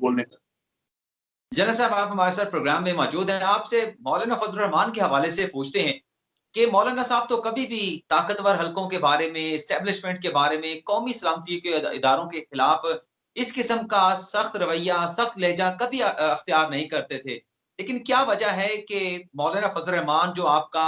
बोलने का। जनरल साहब, आप हमारे साथ प्रोग्राम में मौजूद हैं। आपसे मौलाना फजल रहमान के हवाले से पूछते हैं कि मौलाना साहब तो कभी भी ताकतवर हलकों के बारे में, एस्टेब्लिशमेंट के बारे में, कौमी सलामती के इदारों के खिलाफ इस किस्म का सख्त रवैया, सख्त लहजा कभी अख्तियार नहीं करते थे। लेकिन क्या वजह है कि मौलाना फजल रहमान जो आपका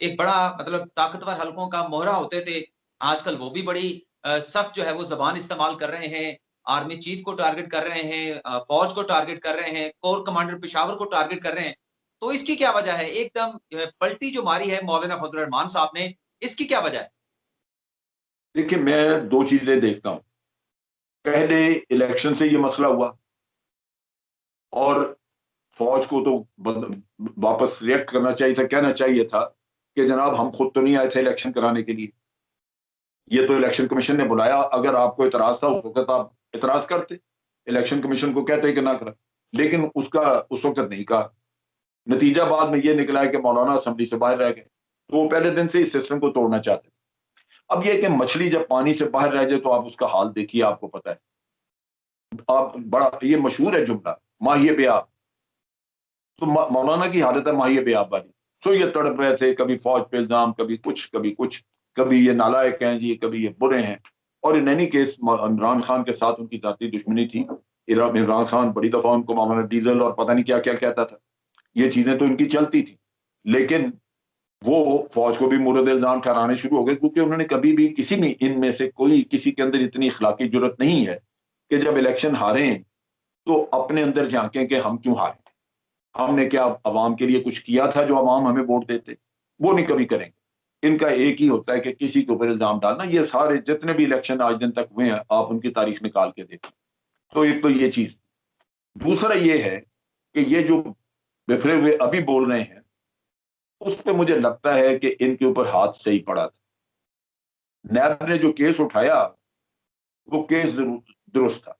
एक बड़ा मतलब ताकतवर हलकों का मोहरा होते थे, आजकल वो भी बड़ी सख्त जो है वो ज़बान इस्तेमाल कर रहे हैं, आर्मी चीफ को टारगेट कर रहे हैं, फौज को टारगेट कर रहे हैं, कोर कमांडर पेशावर को टारगेट कर रहे हैं। तो इसकी क्या वजह है? एकदम पलटी जो मारी है मौलाना फजल रहमान साहब ने, इसकी क्या वजह है? देखिए, मैं 2 चीज़ें देखता हूँ। पहले इलेक्शन से ये मसला हुआ और फ़ौज को तो वापस रिएक्ट करना चाहिए था, कहना चाहिए था कि जनाब हम खुद तो नहीं आए थे इलेक्शन कराने के लिए। ये तो इलेक्शन कमीशन ने बुलाया, अगर आपको इतराज़ था उस वक़्त आप इतराज़ करते। इलेक्शन कमीशन को कहते कि ना करें। लेकिन उसका उस वक़्त नहीं कहा। नतीजा बाद में ये निकला है कि मौलाना असेंबली से बाहर रह गए। तो वो पहले दिन से इस सिस्टम को तोड़ना चाहते थे। अब ये कि मछली जब पानी से बाहर रह जाए तो आप उसका हाल देखिए, आपको पता है। आप बड़ा ये मशहूर है जुमला, माहिए बेआब। तो मौलाना की हालत है माहिए बेआब वाली। तो ये तड़प रहे थे, कभी फौज पे इल्जाम, कभी कुछ, कभी कुछ, कभी ये नालायक हैं जी, कभी ये बुरे हैं। और in any case Imran Khan के साथ उनकी जाती दुश्मनी थी। इमरान खान बड़ी दफा उनको मौलाना डीजल और पता नहीं क्या क्या कहता था। ये चीजें तो इनकी चलती थी, लेकिन वो फौज को भी मुर्द इल्जाम ठहराने शुरू हो गए, क्योंकि उन्होंने कभी भी किसी भी इनमें से कोई किसी के अंदर इतनी इखलाकी जुर्रत नहीं है कि जब इलेक्शन हारे तो अपने अंदर झांकें कि हम क्यों हारे, हमने क्या अवाम के लिए कुछ किया था जो अवाम हमें वोट देते। वो नहीं कभी करेंगे। इनका एक ही होता है कि किसी के ऊपर इल्जाम डालना। ये सारे जितने भी इलेक्शन आज दिन तक हुए हैं, आप उनकी तारीख निकाल के देखें। तो एक तो ये चीज। दूसरा ये है कि ये जो बिफरे हुए अभी बोल रहे हैं, उस पे मुझे लगता है कि इनके ऊपर हाथ सही पड़ा था। नैब ने जो केस उठाया वो केस दुरुस्त था,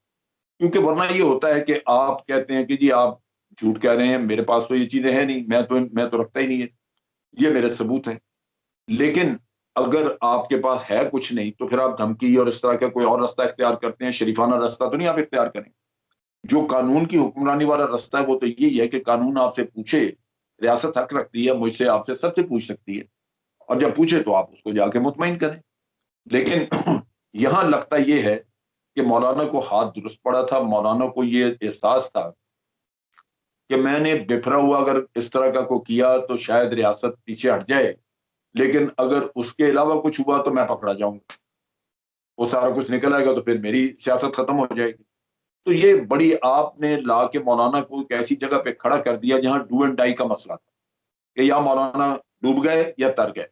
क्योंकि वरना ये होता है कि आप कहते हैं कि जी आप झूठ कह रहे हैं, मेरे पास तो ये चीजें हैं नहीं, मैं तो रखता ही नहीं है, ये मेरे सबूत हैं। लेकिन अगर आपके पास है कुछ नहीं तो फिर आप धमकी और इस तरह का कोई और रास्ता इख्तियार करते हैं। शरीफाना रास्ता तो नहीं आप इख्तियार करें। जो कानून की हुक्मरानी वाला रास्ता है वो तो यही है कि कानून आपसे पूछे, रियासत हक रखती है मुझसे, आपसे, सबसे पूछ सकती है, और जब पूछे तो आप उसको जाके मुतमईन करें। लेकिन यहां लगता यह है कि मौलाना को हाथ दुरुस्त पड़ा था। मौलाना को ये एहसास था कि मैंने बिफरा हुआ अगर इस तरह का को किया तो शायद रियासत पीछे हट जाए, लेकिन अगर उसके अलावा कुछ हुआ तो मैं पकड़ा जाऊंगा, वो सारा कुछ निकल आएगा तो फिर मेरी सियासत खत्म हो जाएगी। तो ये बड़ी आपने ला के मौलाना को एक ऐसी जगह पे खड़ा कर दिया जहां डू एंड डाई का मसला था कि या मौलाना डूब गए या तर गए।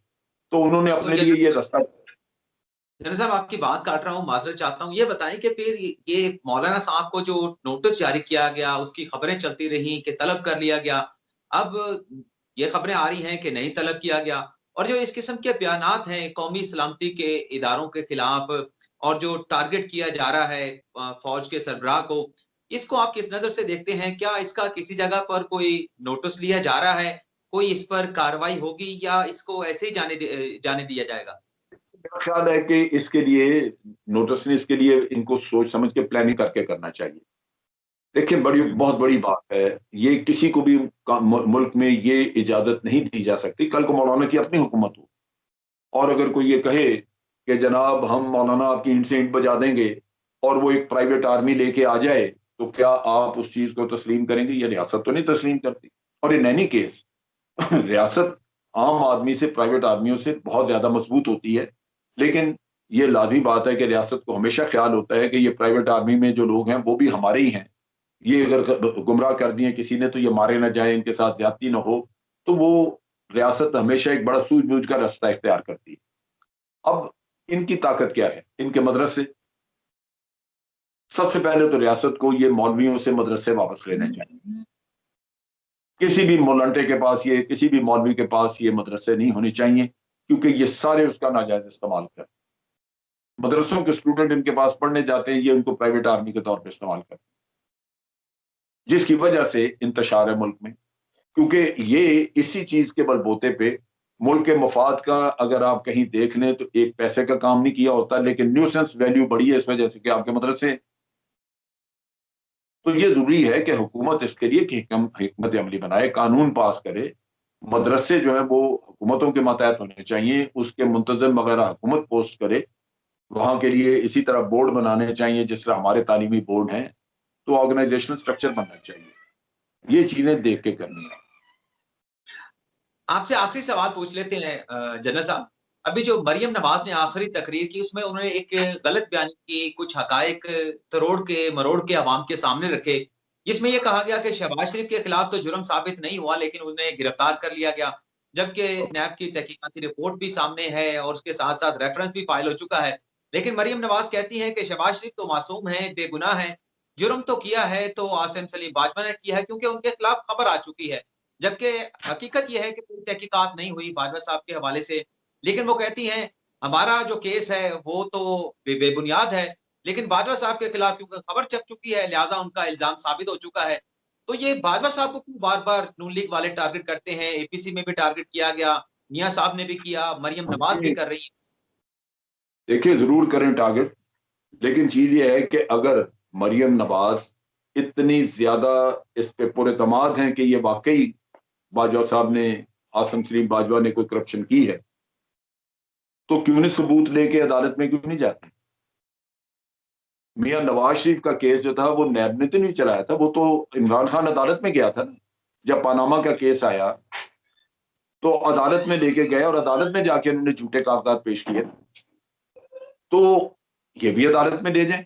तो उन्होंने तो अपने लिए ये रास्ता। जनरल साहब, आपकी बात काट रहा हूँ, माजरत चाहता हूँ। ये बताएं कि फिर ये मौलाना साहब को जो नोटिस जारी किया गया, उसकी खबरें चलती रही कि तलब कर लिया गया। अब ये खबरें आ रही हैं कि नहीं तलब किया गया, और जो इस किस्म के बयानात हैं कौमी सलामती के इदारों के खिलाफ और जो टारगेट किया जा रहा है फौज के सरबराह को, इसको आप किस नजर से देखते हैं? क्या इसका किसी जगह पर कोई नोटिस लिया जा रहा है? कोई इस पर कार्रवाई होगी या इसको ऐसे ही जाने दिया जाएगा? मेरा ख्याल है कि इसके लिए नोटिस ने, इसके लिए इनको सोच समझ के प्लानिंग करके करना चाहिए। देखिए, बहुत बड़ी बात है। ये किसी को भी मुल्क में ये इजाजत नहीं दी जा सकती। कल को मौलाना की अपनी हुकूमत हो और अगर कोई ये कहे कि जनाब हम मौलाना आपकी ईंट से ईंट बजा देंगे, और वो एक प्राइवेट आर्मी लेके आ जाए, तो क्या आप उस चीज को तस्लीम करेंगे? ये रियासत तो नहीं तस्लीम करती। और इन एनी केस रियासत आम आदमी से, प्राइवेट आदमियों से बहुत ज्यादा मजबूत होती है। लेकिन ये लाजमी बात है कि रियासत को हमेशा ख्याल होता है कि ये प्राइवेट आर्मी में जो लोग हैं वो भी हमारे ही हैं। ये अगर गुमराह कर दिए किसी ने तो ये मारे ना जाए, इनके साथ ज्यादती ना हो। तो वो रियासत हमेशा एक बड़ा सूझबूझ का रास्ता इख्तियार करती है। अब इनकी ताकत क्या है? इनके मदरसे। सबसे पहले तो रियासत को ये मौलवियों से मदरसे वापस लेने चाहिए। किसी भी मोलंटे के पास ये, किसी भी मौलवी के पास ये मदरसे नहीं होने चाहिए, क्योंकि ये सारे उसका नाजायज इस्तेमाल कर, मदरसों के स्टूडेंट इनके पास पढ़ने जाते हैं, ये उनको प्राइवेट आर्मी के तौर पर इस्तेमाल करते हैं, जिसकी वजह से इंतशार है मुल्क में। क्योंकि ये इसी चीज के बलबूते पे मुल्क के मफाद का, अगर आप कहीं देख लें तो एक पैसे का काम नहीं किया होता, लेकिन न्यूसेंस वैल्यू बढ़ी है इस वजह से कि आपके मदरसे तो ये जरूरी है कि हुकूमत इसके लिए कि हिकमत अमली बनाए, कानून पास करे, मदरसे जो है वो हुकूमतों के मातहत होने चाहिए, उसके मुंतजम वगैरह हुकूमत पोस्ट करे, वहां के लिए इसी तरह बोर्ड बनाने चाहिए जिस तरह हमारे तालीमी बोर्ड हैं, तो ऑर्गेनाइजेशनल स्ट्रक्चर बनना चाहिए। ये चीजें देख के करनी है। आपसे आखिरी सवाल पूछ लेते हैं जनरल साहब। अभी जो मरियम नवाज ने आखिरी तकरीर की उसमें उन्होंने एक गलत बयानी की, कुछ हकायक तरोड़ के मरोड़ के अवाम के सामने रखे, जिसमें यह कहा गया कि शहबाज शरीफ के खिलाफ तो जुर्म साबित नहीं हुआ लेकिन उन्हें गिरफ्तार कर लिया गया, जबकि नैब की तहकीकाती रिपोर्ट भी सामने है और उसके साथ साथ रेफरेंस भी फाइल हो चुका है। लेकिन मरियम नवाज कहती है कि शहबाज शरीफ तो मासूम है, बेगुनाह है, जुर्म तो किया है तो आसिम सलीम बाजवा ने किया है क्योंकि उनके खिलाफ खबर आ चुकी है। जबकि हकीकत ये है कि कोई तहकीकात नहीं हुई बाजवा साहब के हवाले से। लेकिन वो कहती हैं, हमारा जो केस है वो तो बेबुनियाद है, लेकिन बाजवा साहब के खिलाफ क्योंकि खबर छप चुकी है, लिहाजा उनका इल्ज़ाम साबित हो चुका है। तो ये बाजवा साहब को क्यों बार-बार नून लीग वाले टारगेट करते हैं? एपीसी में भी टारगेट किया गया, मियां साहब ने भी किया, मरियम नवाज भी ये कर रही है। देखिए जरूर करें टारगेट, लेकिन चीज ये है कि अगर मरियम नवाज इतनी ज्यादा इस पे पुरएतमाद हैं कि ये वाकई बाजवा साहब ने, आसिम सलीम बाजवा ने कोई करप्शन की है, तो क्यों नहीं सबूत लेके अदालत में क्यों नहीं जाते? मियां नवाज शरीफ का केस जो था वो नैब ने तो नहीं चलाया था, वो तो इमरान खान अदालत में गया था ना। जब पानामा का केस आया तो अदालत में लेके गए और अदालत में जाके उन्होंने झूठे कागजात पेश किए, तो ये भी अदालत में ले जाए।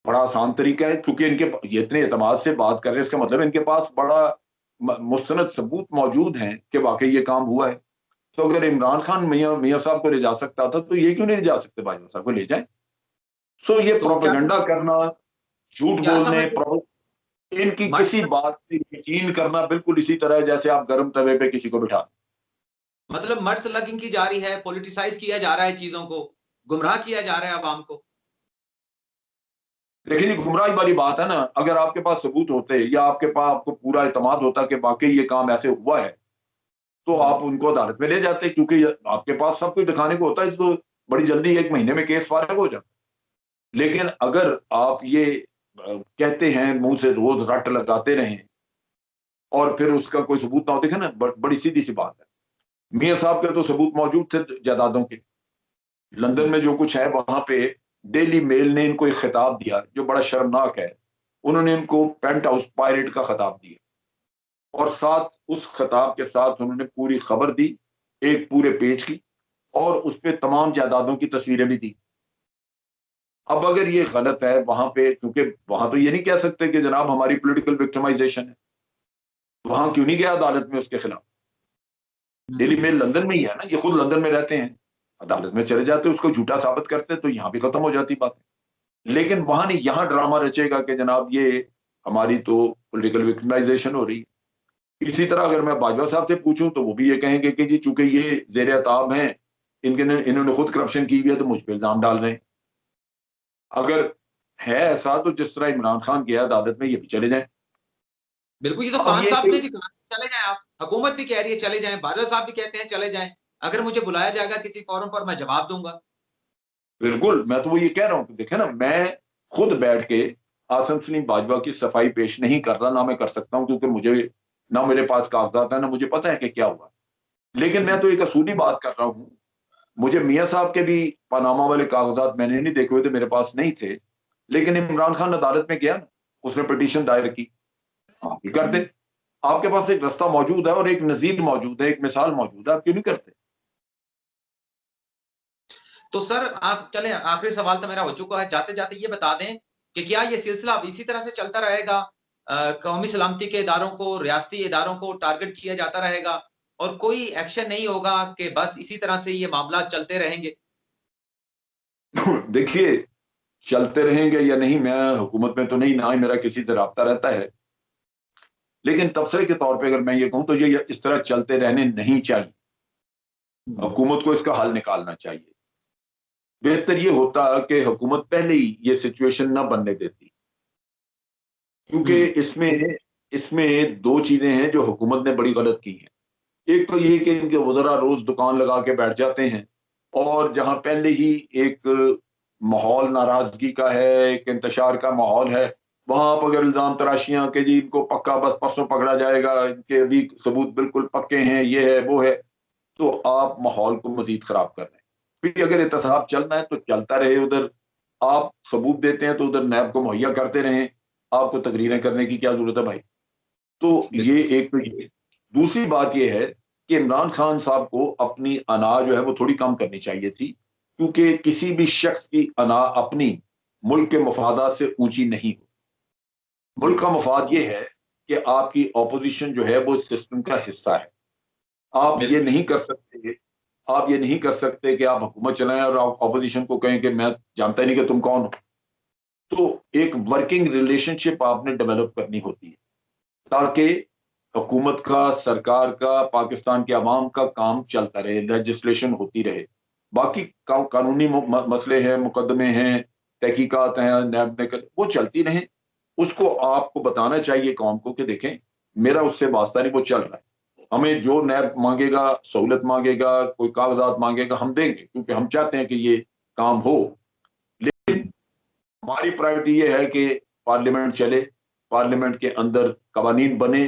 बड़ा आसान तरीका है, क्योंकि इनके ये इतने एतमाद से बात कर रहे हैं, इसका मतलब इनके पास बड़ा मुस्तनद सबूत मौजूद हैं कि वाकई ये काम हुआ है। तो अगर इमरान खान मियां मियां साहब को ले जा सकता था, तो ये क्यों नहीं ले जा सकते? बाजवा साहब को ले जाए। सो ये तो क्या प्रोपेगेंडा करना, झूठ क्या बोलने, समझ इनकी मर्ज किसी बात से यकीन करना बिल्कुल इसी तरह है जैसे आप गर्म तवे पे किसी को बिठा। मतलब मर्ज लगिंग की जा रही है, पॉलिटिसाइज किया जा रहा है चीज़ों को, गुमराह किया जा रहा है अवाम को। देखिए ये गुमराही वाली बात है ना। अगर आपके पास सबूत होते या आपके पास आपको पूरा इत्मीनान होता कि वाकई ये काम ऐसे हुआ है, तो हुँ। आप उनको अदालत में ले जाते, क्योंकि आपके पास सब कुछ दिखाने को होता है, तो बड़ी जल्दी 1 महीने में केस फारिग हो जाता। लेकिन अगर आप ये कहते हैं, मुंह से रोज रट लगाते रहें और फिर उसका कोई सबूत ना हो, देखे ना बड़ी सीधी सी बात है। मियां साहब के तो सबूत मौजूद थे जायदादों के। लंदन हुँ। में जो कुछ है वहां पे डेली मेल ने इनको एक खिताब दिया जो बड़ा शर्मनाक है। उन्होंने इनको पेंट हाउस पायरेट का खिताब दिया, और साथ उस खिताब के साथ उन्होंने पूरी खबर दी, एक पूरे पेज की, और उसपे तमाम जायदादों की तस्वीरें भी दी। अब अगर ये गलत है वहां पे, क्योंकि वहां तो ये नहीं कह सकते कि जनाब हमारी पॉलिटिकल विक्टिमाइजेशन है, वहां क्यों नहीं गया अदालत में उसके खिलाफ? डेली हुँ। मेल लंदन में ही है ना, ये खुद लंदन में रहते हैं, अदालत में चले जाते, उसको झूठा साबित करते, तो यहां भी खत्म हो जाती बात। लेकिन वहां नहीं, यहां ड्रामा रचेगा कि जनाब ये हमारी तो पॉलिटिकल विक्टिमाइजेशन हो रही है। इसी तरह अगर मैं बाजवा साहब से पूछूं तो वो भी ये कहेंगे कि जी चूंकि ये जेर अताब हैं, इन्होंने खुद करप्शन की हुई है, तो मुझ पर इल्जाम डाल रहे हैं। अगर है ऐसा, तो जिस तरह इमरान खान गया अदालत में, ये भी चले जाएं। बिल्कुल, ये तो अब खान ये साहब ने भी कहा, चले जाएँ आप। हुकूमत भी कह रही है चले जाएँ, बाजवा साहब भी कहते हैं चले जाएँ। अगर मुझे बुलाया जाएगा किसी फोरम पर मैं जवाब दूँगा। बिल्कुल, मैं तो वो ये कह रहा हूं कि देखे ना, मैं खुद बैठ के आसिम सलीम बाजवा की सफाई पेश नहीं कर रहा, ना मैं कर सकता हूं, क्योंकि मुझे ना मेरे पास कागजात है, ना मुझे पता है कि क्या हुआ। लेकिन मैं हुँ। तो एक असूली बात कर रहा हूं। मुझे मियां साहब के भी पनामा वाले कागजात मैंने नहीं देखे हुए थे, मेरे पास नहीं थे। लेकिन इमरान खान अदालत में गया ना, उसने पिटीशन दायर की, आप भी कर दे। आपके पास एक रास्ता मौजूद है और एक नजीर मौजूद है, एक मिसाल मौजूद है, आप क्यों नहीं करते? तो सर आप चलें, आखिरी सवाल तो मेरा हो चुका है। जाते-जाते ये बता दें कि क्या ये सिलसिला अब इसी तरह से चलता रहेगा? कौमी सलामती के इदारों को, रियासती इदारों को टारगेट किया जाता रहेगा और कोई एक्शन नहीं होगा कि बस इसी तरह से ये मामला चलते रहेंगे? देखिए, चलते रहेंगे या नहीं, मैं हुकूमत में तो नहीं, ना ही मेरा किसी से राब्ता रहता है। लेकिन तबसरे के तौर पे अगर मैं ये कहूं, तो ये इस तरह चलते रहने नहीं चाहिए। हुँ। हुकूमत को इसका हल निकालना चाहिए। बेहतर ये होता कि हुकूमत पहले ही ये सिचुएशन ना बनने देती, क्योंकि हुँ। इसमें इसमें दो चीजें हैं जो हुकूमत ने बड़ी गलत की हैं। एक तो ये कि इनके वज़रा रोज दुकान लगा के बैठ जाते हैं, और जहां पहले ही एक माहौल नाराजगी का है, एक इंतशार का माहौल है, वहां आप अगर इल्जाम तराशियां कि जी इनको पक्का बस परसों पकड़ा जाएगा, इनके अभी सबूत बिल्कुल पक्के हैं, ये है वो है, तो आप माहौल को मजीद खराब कर रहे हैं। फिर अगर एहतसाब चलना है तो चलता रहे उधर, आप सबूत देते हैं तो उधर नैब को मुहैया करते रहें, आपको तकरीरें करने की क्या जरूरत है भाई। तो ये बिल्कुल एक तो ये। दूसरी बात ये है कि इमरान खान साहब को अपनी अना जो है वो थोड़ी कम करनी चाहिए थी, क्योंकि किसी भी शख्स की अना अपनी मुल्क के मफादात से ऊंची नहीं हो। मुल्क का मफाद ये है कि आपकी ऑपोजिशन जो है वो सिस्टम का हिस्सा है। आप ये बिल्कुल नहीं कर सकते, आप ये नहीं कर सकते कि आप हुकूमत चलाएं और आप ऑपोजिशन को कहें कि मैं जानता ही नहीं कि तुम कौन हो। तो एक वर्किंग रिलेशनशिप आपने डेवलप करनी होती है, ताकि हुकूमत का, सरकार का, पाकिस्तान के अवाम का काम चलता रहे, लेजिस्लेशन होती रहे। बाकी कानूनी मसले हैं, मुकदमे हैं, तहकीकात हैं, नैब ने वो चलती रहें। उसको आपको बताना चाहिए कौम को कि देखें, मेरा उससे वास्ता नहीं, वो चल रहा है। हमें जो नैब मांगेगा, सहूलत मांगेगा, कोई कागजात मांगेगा, हम देंगे, क्योंकि हम चाहते हैं कि ये काम हो। लेकिन हमारी प्रायोरिटी ये है कि पार्लियामेंट चले, पार्लियामेंट के अंदर कवानीन बने,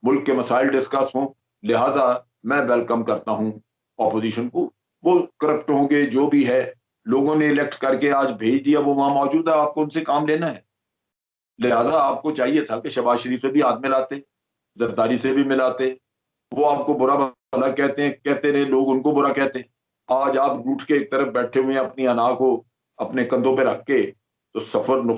मुल्क के मसाइल डिस्कस हों। लिहाजा मैं वेलकम करता हूं ऑपोजिशन को। वो करप्ट होंगे जो भी है, लोगों ने इलेक्ट करके आज भेज दिया, वो वहां मौजूद है, आपको उनसे काम लेना है। लिहाजा आपको चाहिए था कि शहबाज शरीफ से भी हाथ मिलाते, जरदारी से भी मिलाते। वो आपको बुरा भला कहते हैं, कहते रहे, लोग उनको बुरा कहते हैं। आज आप रूठ के एक तरफ बैठे हुए हैं अपनी अना को अपने कंधों पे रख के, तो सफर नुकसान